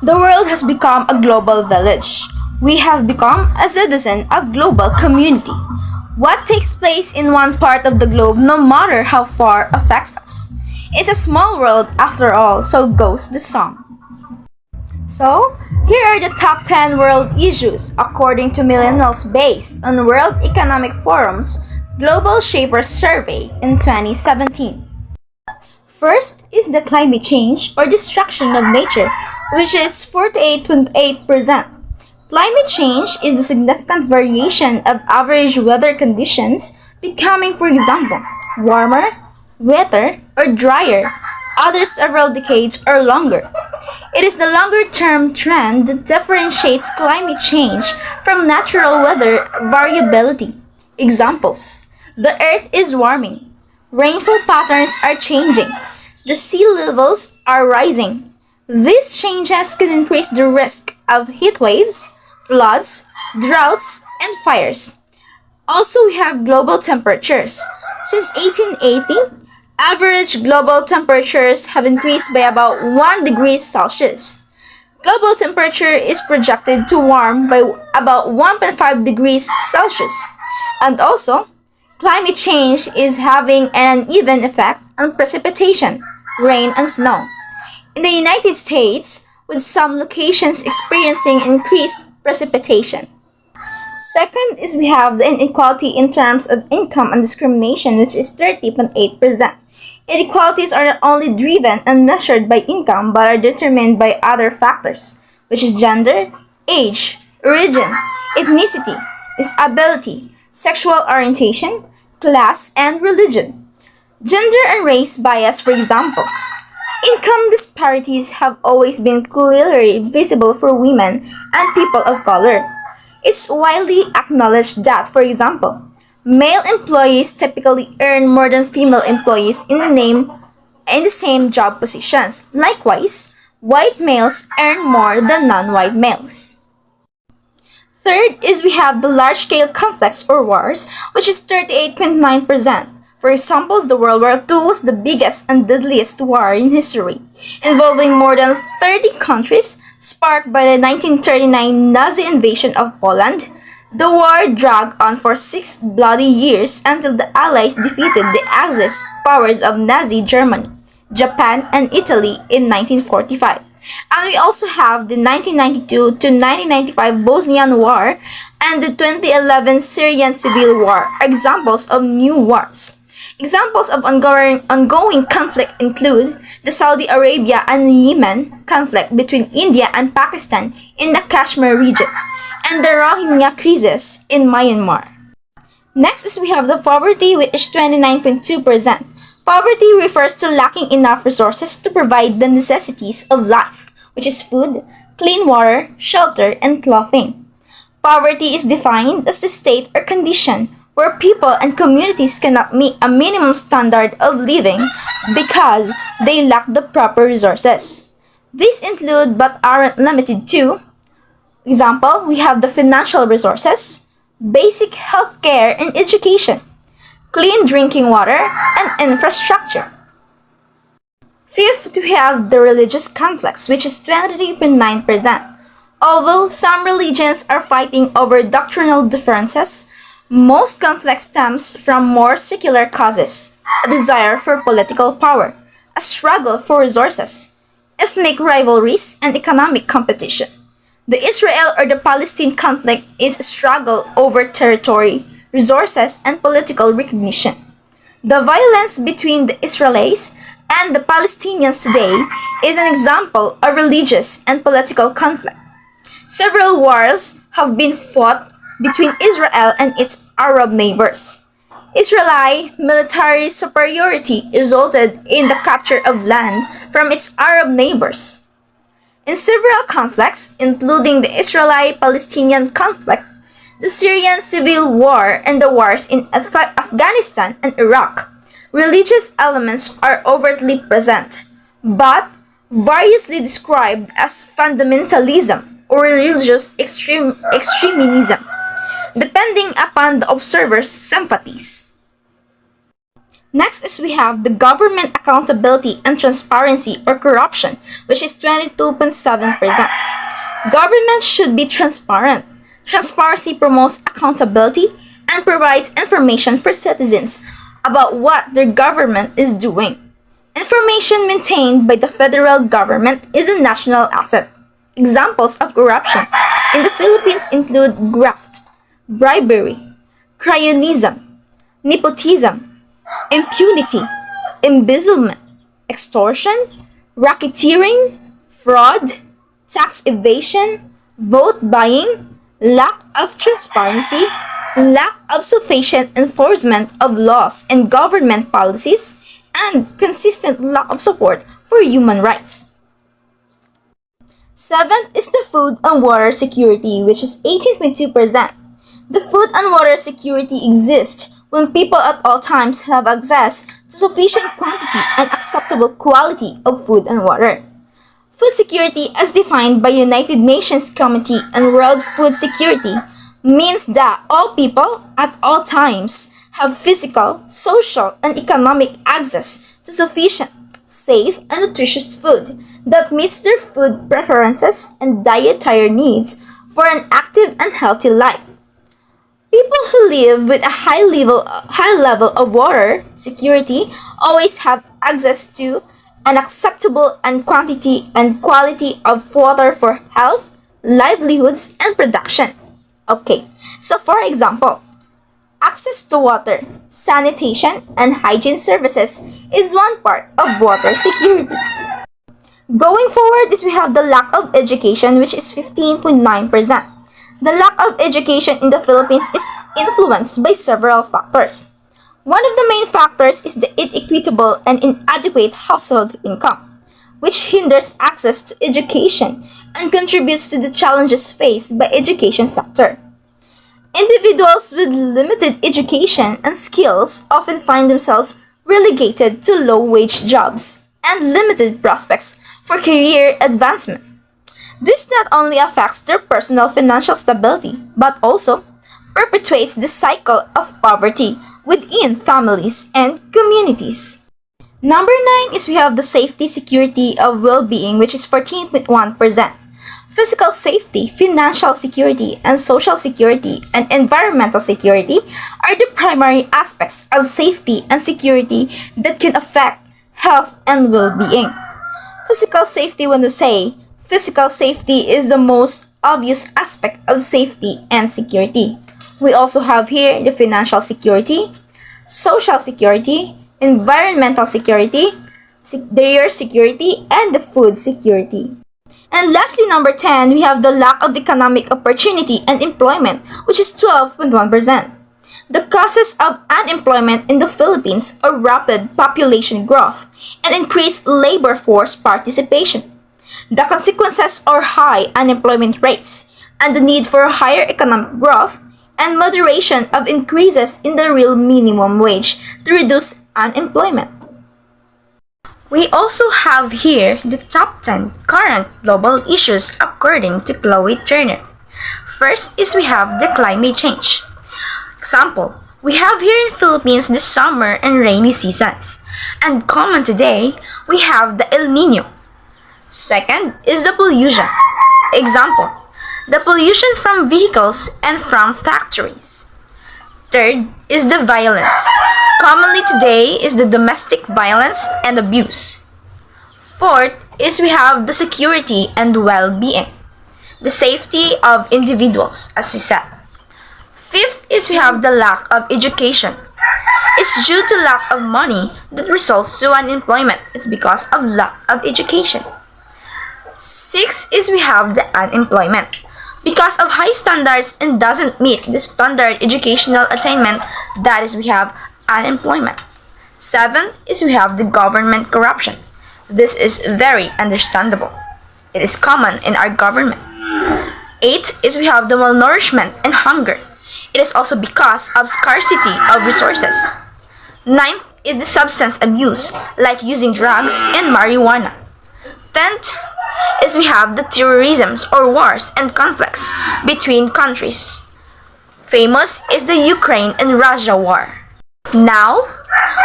The world has become a global village. We have become a citizen of global community. What takes place in one part of the globe, no matter how far, affects us. It's a small world after all, so goes the song. So, here are the top 10 world issues according to millennials based on World Economic Forum's Global Shapers Survey in 2017. First is the climate change or destruction of nature, which is 48.8%. Climate change is the significant variation of average weather conditions becoming, for example, warmer, wetter, or drier, other several decades or longer. It is the longer-term trend that differentiates climate change from natural weather variability. Examples: the Earth is warming, rainfall patterns are changing, the sea levels are rising. These changes can increase the risk of heat waves, floods, droughts, and fires. Also, we have global temperatures. Since 1880, average global temperatures have increased by about 1 degree Celsius. Global temperature is projected to warm by about 1.5 degrees Celsius. And also, climate change is having an uneven effect on precipitation, rain, and snow. In the United States, with some locations experiencing increased precipitation. Second is we have the inequality in terms of income and discrimination, which is 30.8%. Inequalities are not only driven and measured by income but are determined by other factors, which is gender, age, origin, ethnicity, disability, sexual orientation, class, and religion. Gender and race bias, for example. Income disparities have always been clearly visible for women and people of color. It's widely acknowledged that, for example, male employees typically earn more than female employees in the same job positions. Likewise, white males earn more than non-white males. Third is we have the large-scale conflicts or wars, which is 38.9%. For example, the World War II was the biggest and deadliest war in history, involving more than 30 countries, sparked by the 1939 Nazi invasion of Poland. The war dragged on for 6 bloody years until the Allies defeated the Axis powers of Nazi Germany, Japan, and Italy in 1945. And we also have the 1992 to 1995 Bosnian War and the 2011 Syrian Civil War, examples of new wars. Examples of ongoing conflict include the Saudi Arabia and Yemen conflict between India and Pakistan in the Kashmir region, and the Rohingya crisis in Myanmar. Next is we have the poverty, which is 29.2%. Poverty refers to lacking enough resources to provide the necessities of life, which is food, clean water, shelter, and clothing. Poverty is defined as the state or condition where people and communities cannot meet a minimum standard of living because they lack the proper resources. These include but aren't limited to: example, we have the financial resources, basic health care and education, clean drinking water, and infrastructure. Fifth, we have the religious conflicts, which is 23.9%. Although some religions are fighting over doctrinal differences, most conflict stems from more secular causes: a desire for political power, a struggle for resources, ethnic rivalries, and economic competition. The Israel or the Palestine conflict is a struggle over territory, resources, and political recognition. The violence between the Israelis and the Palestinians today is an example of religious and political conflict. Several wars have been fought between Israel and its Arab neighbors. Israeli military superiority resulted in the capture of land from its Arab neighbors. In several conflicts, including the Israeli-Palestinian conflict, the Syrian Civil War, and the wars in Afghanistan and Iraq, religious elements are overtly present, but variously described as fundamentalism or religious extremism, depending upon the observer's sympathies. Next is we have the government accountability and transparency or corruption, which is 22.7%. Government should be transparent. Transparency promotes accountability and provides information for citizens about what their government is doing. Information maintained by the federal government is a national asset. Examples of corruption in the Philippines include graft, bribery, cronyism, nepotism, impunity, embezzlement, extortion, racketeering, fraud, tax evasion, vote buying, lack of transparency, lack of sufficient enforcement of laws and government policies, and consistent lack of support for human rights. Seventh is the food and water security, which is 18.2%. The food and water security exists when people at all times have access to sufficient quantity and acceptable quality of food and water. Food security, as defined by United Nations Committee on World Food Security, means that all people at all times have physical, social, and economic access to sufficient, safe, and nutritious food that meets their food preferences and dietary needs for an active and healthy life. People who live with a high level of water security always have access to an acceptable and quantity and quality of water for health, livelihoods, and production. Okay, so for example, access to water, sanitation, and hygiene services is one part of water security. Going forward is we have the lack of education, which is 15.9%. The lack of education in the Philippines is influenced by several factors. One of the main factors is the inequitable and inadequate household income, which hinders access to education and contributes to the challenges faced by education sector. Individuals with limited education and skills often find themselves relegated to low-wage jobs and limited prospects for career advancement. This not only affects their personal financial stability, but also perpetuates the cycle of poverty within families and communities. Number 9 is we have the safety, security, of well-being, which is 14.1%. Physical safety, financial security, and social security and environmental security are the primary aspects of safety and security that can affect health and well-being. Physical safety, when we say physical safety, is the most obvious aspect of safety and security. We also have here the financial security, social security, environmental security, their security, and the food security. And lastly, number 10, we have the lack of economic opportunity and employment, which is 12.1%. The causes of unemployment in the Philippines are rapid population growth and increased labor force participation. The consequences are high unemployment rates and the need for higher economic growth and moderation of increases in the real minimum wage to reduce unemployment. We also have here the top 10 current global issues according to Chloe Turner. First is we have the climate change. Example, we have here in Philippines the summer and rainy seasons. And common today, we have the El Nino. Second is the pollution. Example, the pollution from vehicles and from factories. Third is the violence. Commonly today is the domestic violence and abuse. Fourth is we have the security and well-being. The safety of individuals, as we said. Fifth is we have the lack of education. It's due to lack of money that results to unemployment. It's because of lack of education. Sixth is we have the unemployment. Because of high standards and doesn't meet the standard educational attainment, that is we have unemployment. Seventh is we have the government corruption. This is very understandable. It is common in our government. Eighth is we have the malnourishment and hunger. It is also because of scarcity of resources. Ninth is the substance abuse, like using drugs and marijuana. 10th is we have the terrorisms or wars and conflicts between countries. Famous is the Ukraine and Russia war. Now,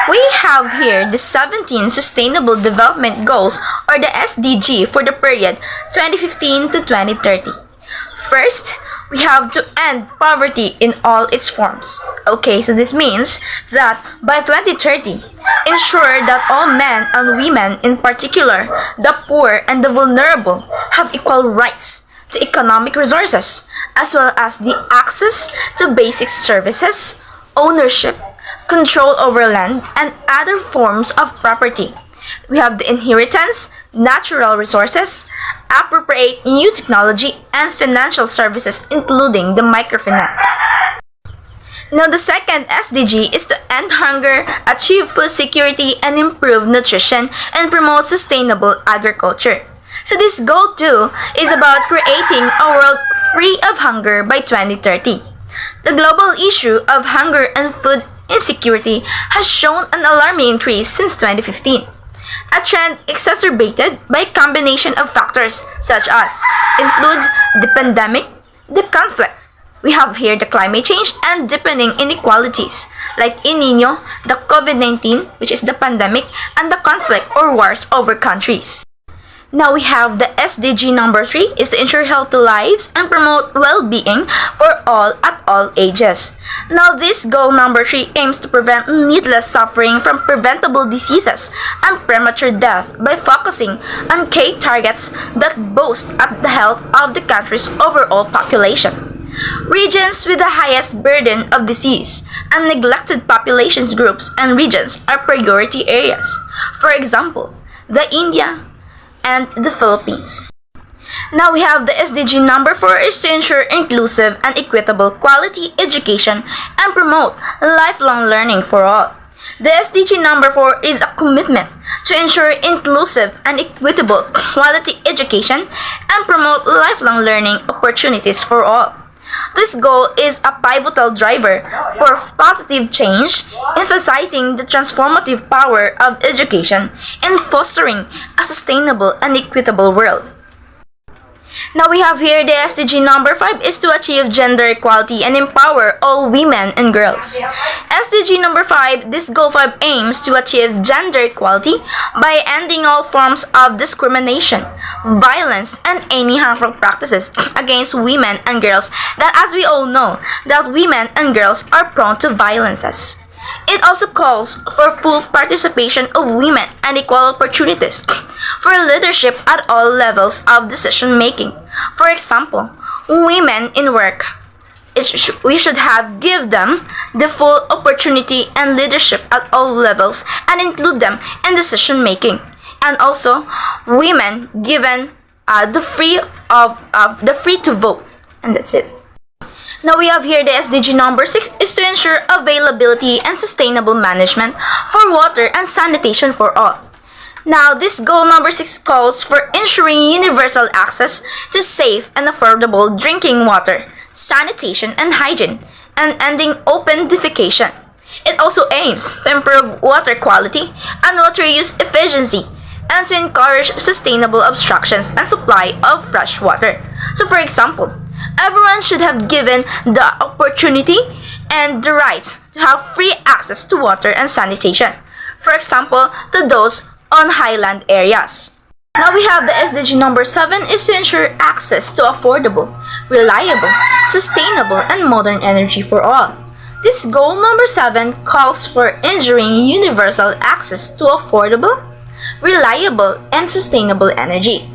We have here the 17 Sustainable Development Goals or the SDG for the period 2015 to 2030. First, we have to end poverty in all its forms. Okay, so this means that by 2030, ensure that all men and women, in particular the poor and the vulnerable, have equal rights to economic resources, as well as the access to basic services, ownership, control over land, and other forms of property. We have the inheritance, natural resources, appropriate new technology, and financial services, including the microfinance. Now, the second SDG is to end hunger, achieve food security, and improve nutrition, and promote sustainable agriculture. So this goal too is about creating a world free of hunger by 2030. The global issue of hunger and food insecurity has shown an alarming increase since 2015. A trend exacerbated by a combination of factors such as includes the pandemic, the conflict. We have here the climate change and deepening inequalities like El Nino, the COVID-19, which is the pandemic, and the conflict or wars over countries. Now we have the SDG number 3 is to ensure healthy lives and promote well-being for all at all ages. Now this goal number 3 aims to prevent needless suffering from preventable diseases and premature death by focusing on key targets that boost up the health of the country's overall population. Regions with the highest burden of disease and neglected populations groups and regions are priority areas. For example, the India and the Philippines. Now we have the SDG number 4 is to ensure inclusive and equitable quality education and promote lifelong learning for all. The SDG number 4 is a commitment to ensure inclusive and equitable quality education and promote lifelong learning opportunities for all. This goal is a pivotal driver for positive change, emphasizing the transformative power of education in fostering a sustainable and equitable world. Now we have here the SDG number 5 is to achieve gender equality and empower all women and girls. SDG number 5, this goal 5 aims to achieve gender equality by ending all forms of discrimination, violence, and any harmful practices against women and girls that, as we all know, that women and girls are prone to violences. It also calls for full participation of women and equal opportunities for leadership at all levels of decision making. For example, women in work, we should give them the full opportunity and leadership at all levels and include them in decision making. And also, women given the free to vote, and that's it. Now we have here the SDG number 6 is to ensure availability and sustainable management for water and sanitation for all. Now this goal number 6 calls for ensuring universal access to safe and affordable drinking water, sanitation and hygiene, and ending open defecation. It also aims to improve water quality and water use efficiency and to encourage sustainable abstractions and supply of fresh water. So for example, everyone should have given the opportunity and the right to have free access to water and sanitation. For example, to those on highland areas. Now we have the SDG number 7 is to ensure access to affordable, reliable, sustainable, and modern energy for all. This goal number 7 calls for ensuring universal access to affordable, reliable, and sustainable energy.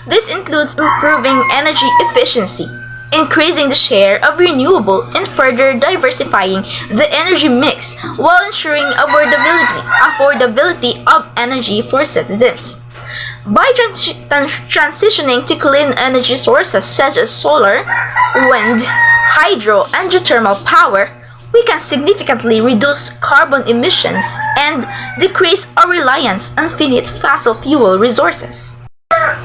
This includes improving energy efficiency, increasing the share of renewable, and further diversifying the energy mix while ensuring affordability of energy for citizens. By transitioning to clean energy sources such as solar, wind, hydro, and geothermal power, we can significantly reduce carbon emissions and decrease our reliance on finite fossil fuel resources.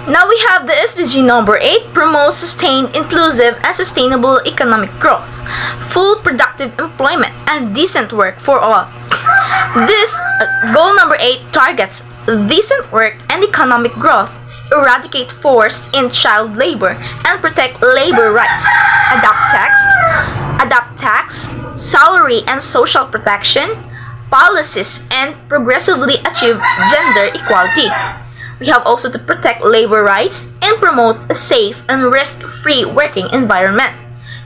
Now we have the SDG number 8, promote sustained, inclusive, and sustainable economic growth, full productive employment, and decent work for all. This goal number 8 targets decent work and economic growth, eradicate forced and child labor, and protect labor rights, adapt tax, salary and social protection, policies and progressively achieve gender equality. We have also to protect labor rights and promote a safe and risk-free working environment,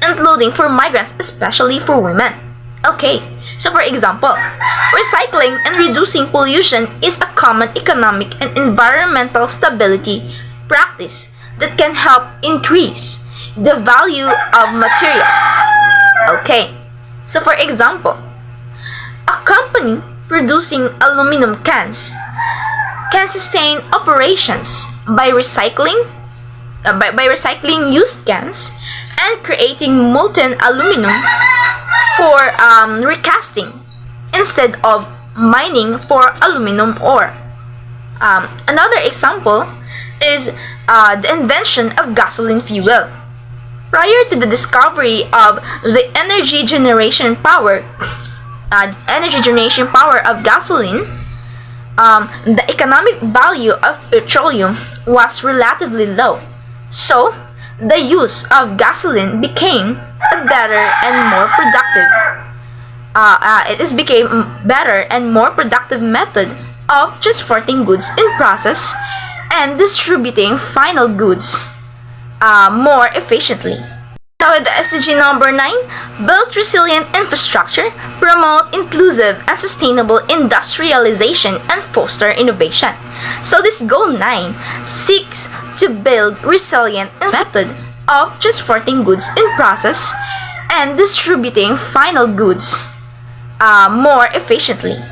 including for migrants, especially for women. Okay, so for example, recycling and reducing pollution is a common economic and environmental stability practice that can help increase the value of materials. Okay, so for example, a company producing aluminum cans can sustain operations by recycling used cans and creating molten aluminum for recasting instead of mining for aluminum ore. Another example is the invention of gasoline fuel. Prior to the discovery of the energy generation power of gasoline, the economic value of petroleum was relatively low. So, the use of gasoline became a better and more productive method of transporting goods in process and distributing final goods more efficiently. Now with the SDG number 9, build resilient infrastructure, promote inclusive and sustainable industrialization, and foster innovation. So this goal 9 seeks to build resilient method of transporting goods in process and distributing final goods more efficiently.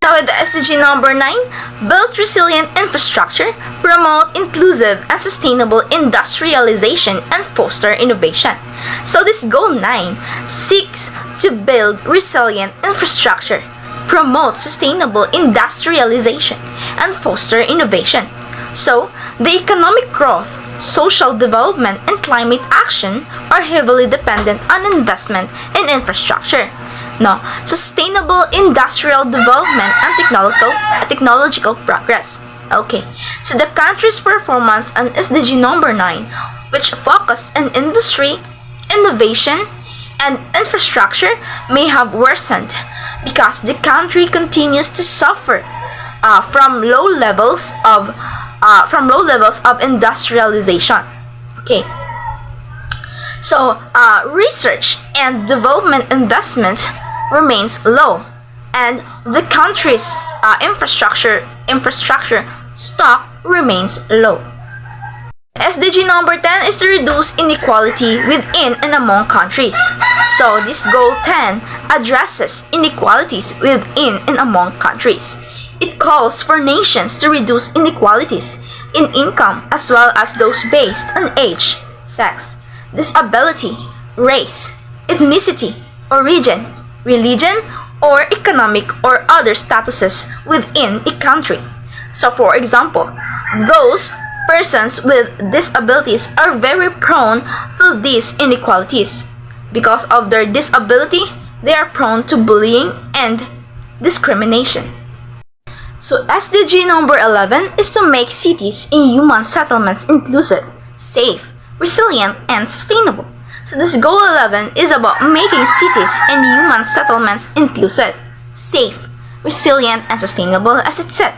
Now with the SDG number 9, build resilient infrastructure, promote inclusive and sustainable industrialization, and foster innovation. So this goal 9 seeks to build resilient infrastructure, promote sustainable industrialization, and foster innovation. So, the economic growth, social development, and climate action are heavily dependent on investment in infrastructure. No, sustainable industrial development and technological progress. Okay, so the country's performance on SDG number 9, which focused on industry, innovation, and infrastructure, may have worsened because the country continues to suffer from low levels of industrialization. Okay. So, research and development investment remains low, and the country's infrastructure stock remains low. SDG number 10 is to reduce inequality within and among countries. So, this goal 10 addresses inequalities within and among countries. It calls for nations to reduce inequalities in income as well as those based on age, sex, disability, race, ethnicity, origin, religion, or economic or other statuses within a country. So for example, those persons with disabilities are very prone to these inequalities. Because of their disability, they are prone to bullying and discrimination. So SDG number 11 is to make cities and human settlements inclusive, safe, resilient, and sustainable. So this goal 11 is about making cities and human settlements inclusive, safe, resilient, and sustainable, as it said.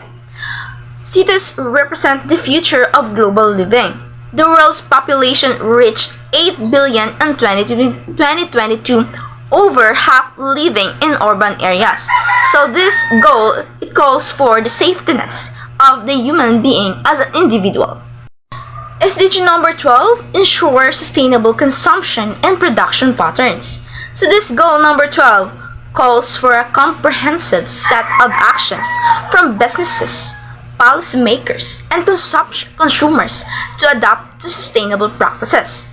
Cities represent the future of global living. The world's population reached 8 billion in 2022, over half living in urban areas. So this goal, it calls for the safetyness of the human being as an individual. SDG number 12 ensures sustainable consumption and production patterns. So this goal number 12 calls for a comprehensive set of actions from businesses, policymakers, and consumers to adapt to sustainable practices.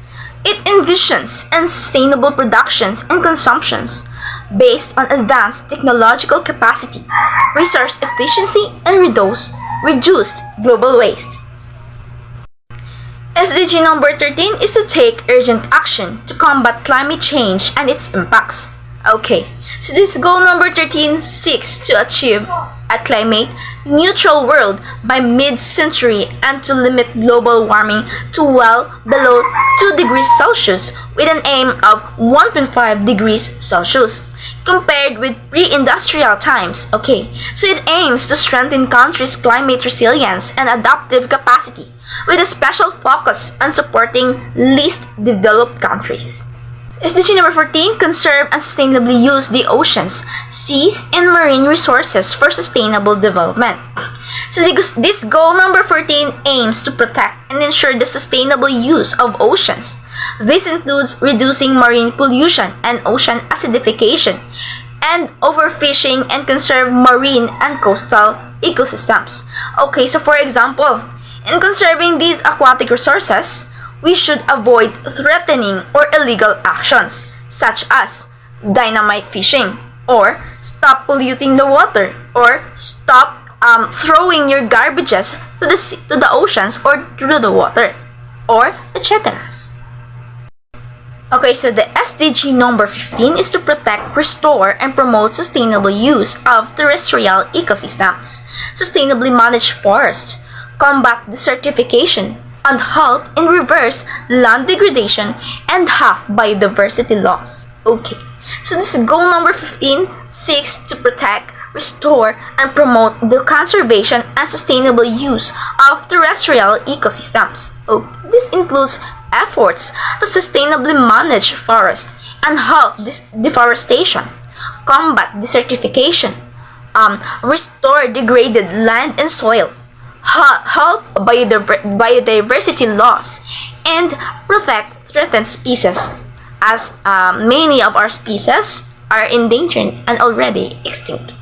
It envisions sustainable productions and consumptions based on advanced technological capacity, resource efficiency, and reduced global waste. SDG number 13 is to take urgent action to combat climate change and its impacts. Okay, so this goal number 13 seeks to achieve a climate-neutral world by mid-century and to limit global warming to well below 2 degrees Celsius with an aim of 1.5 degrees Celsius. compared with pre-industrial times. Okay, so it aims to strengthen countries' climate resilience and adaptive capacity, with a special focus on supporting least developed countries. SDG number 14, conserve and sustainably use the oceans, seas, and marine resources for sustainable development. So this goal number 14 aims to protect and ensure the sustainable use of oceans. This includes reducing marine pollution and ocean acidification, and overfishing, and conserve marine and coastal ecosystems. Okay, so for example, in conserving these aquatic resources, we should avoid threatening or illegal actions, such as dynamite fishing, or stop polluting the water, or stop throwing your garbages to the oceans or through the water, or etc. Okay, so the SDG number 15 is to protect, restore, and promote sustainable use of terrestrial ecosystems, sustainably manage forests, combat desertification, and halt and reverse land degradation, and have biodiversity loss. Okay, so this goal number 15 seeks to protect, restore, and promote the conservation and sustainable use of terrestrial ecosystems. This includes efforts to sustainably manage forests and halt deforestation, combat desertification, restore degraded land and soil, halt biodiversity loss, and protect threatened species, as many of our species are endangered and already extinct.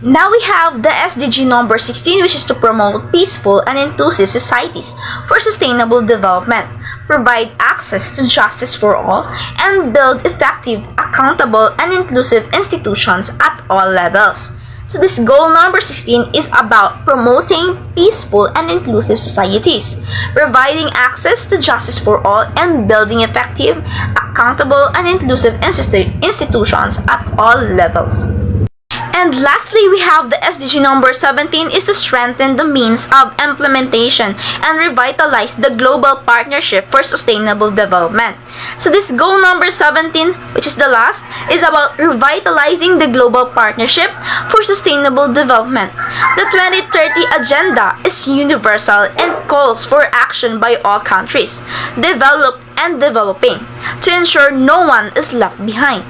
Now we have the SDG number 16, which is to promote peaceful and inclusive societies for sustainable development, provide access to justice for all, and build effective, accountable, and inclusive institutions at all levels. So this goal number 16 is about promoting peaceful and inclusive societies, providing access to justice for all, and building effective, accountable, and inclusive institutions at all levels. And lastly, we have the SDG number 17 is to strengthen the means of implementation and revitalize the global partnership for sustainable development. So this goal number 17, which is the last, is about revitalizing the global partnership for sustainable development. The 2030 agenda is universal and calls for action by all countries, developed and developing, to ensure no one is left behind.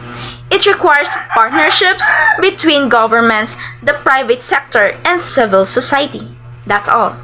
It requires partnerships between governments, the private sector, and civil society. That's all.